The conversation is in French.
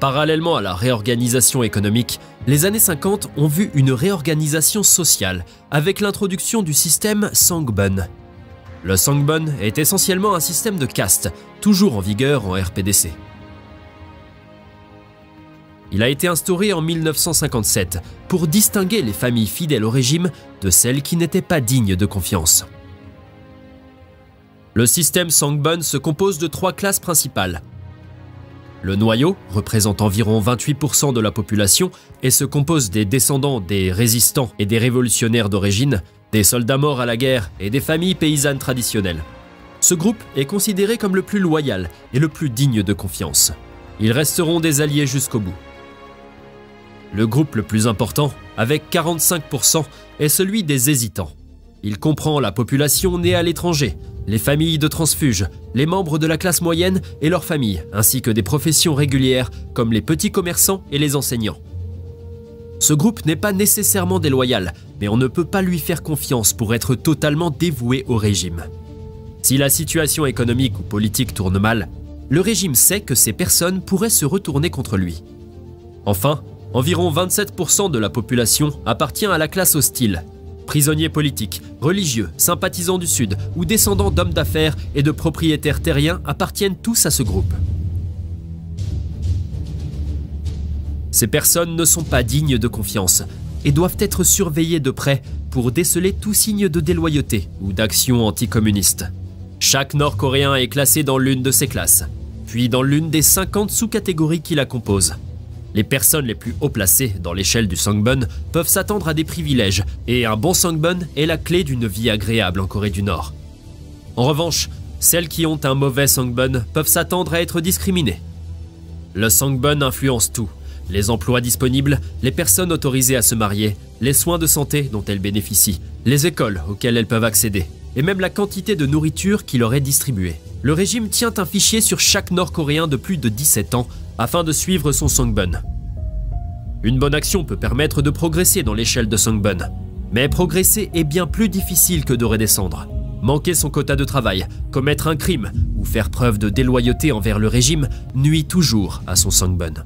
Parallèlement à la réorganisation économique, les années 50 ont vu une réorganisation sociale avec l'introduction du système Sangbun. Le Sangbun est essentiellement un système de caste, toujours en vigueur en RPDC. Il a été instauré en 1957 pour distinguer les familles fidèles au régime de celles qui n'étaient pas dignes de confiance. Le système Sangbun se compose de 3 classes principales. Le noyau représente environ 28% de la population et se compose des descendants des résistants et des révolutionnaires d'origine, des soldats morts à la guerre et des familles paysannes traditionnelles. Ce groupe est considéré comme le plus loyal et le plus digne de confiance. Ils resteront des alliés jusqu'au bout. Le groupe le plus important, avec 45%, est celui des hésitants. Il comprend la population née à l'étranger, les familles de transfuges, les membres de la classe moyenne et leurs familles, ainsi que des professions régulières comme les petits commerçants et les enseignants. Ce groupe n'est pas nécessairement déloyal, mais on ne peut pas lui faire confiance pour être totalement dévoué au régime. Si la situation économique ou politique tourne mal, le régime sait que ces personnes pourraient se retourner contre lui. Enfin, environ 27% de la population appartient à la classe hostile. Prisonniers politiques, religieux, sympathisants du Sud ou descendants d'hommes d'affaires et de propriétaires terriens appartiennent tous à ce groupe. Ces personnes ne sont pas dignes de confiance et doivent être surveillées de près pour déceler tout signe de déloyauté ou d'action anticommuniste. Chaque Nord-Coréen est classé dans l'une de ces classes, puis dans l'une des 50 sous-catégories qui la composent. Les personnes les plus haut placées dans l'échelle du Sangbun peuvent s'attendre à des privilèges et un bon Sangbun est la clé d'une vie agréable en Corée du Nord. En revanche, celles qui ont un mauvais Sangbun peuvent s'attendre à être discriminées. Le Sangbun influence tout. Les emplois disponibles, les personnes autorisées à se marier, les soins de santé dont elles bénéficient, les écoles auxquelles elles peuvent accéder, et même la quantité de nourriture qui leur est distribuée. Le régime tient un fichier sur chaque Nord-Coréen de plus de 17 ans afin de suivre son Sangbun. Une bonne action peut permettre de progresser dans l'échelle de Sangbun, mais progresser est bien plus difficile que de redescendre. Manquer son quota de travail, commettre un crime ou faire preuve de déloyauté envers le régime nuit toujours à son Sangbun.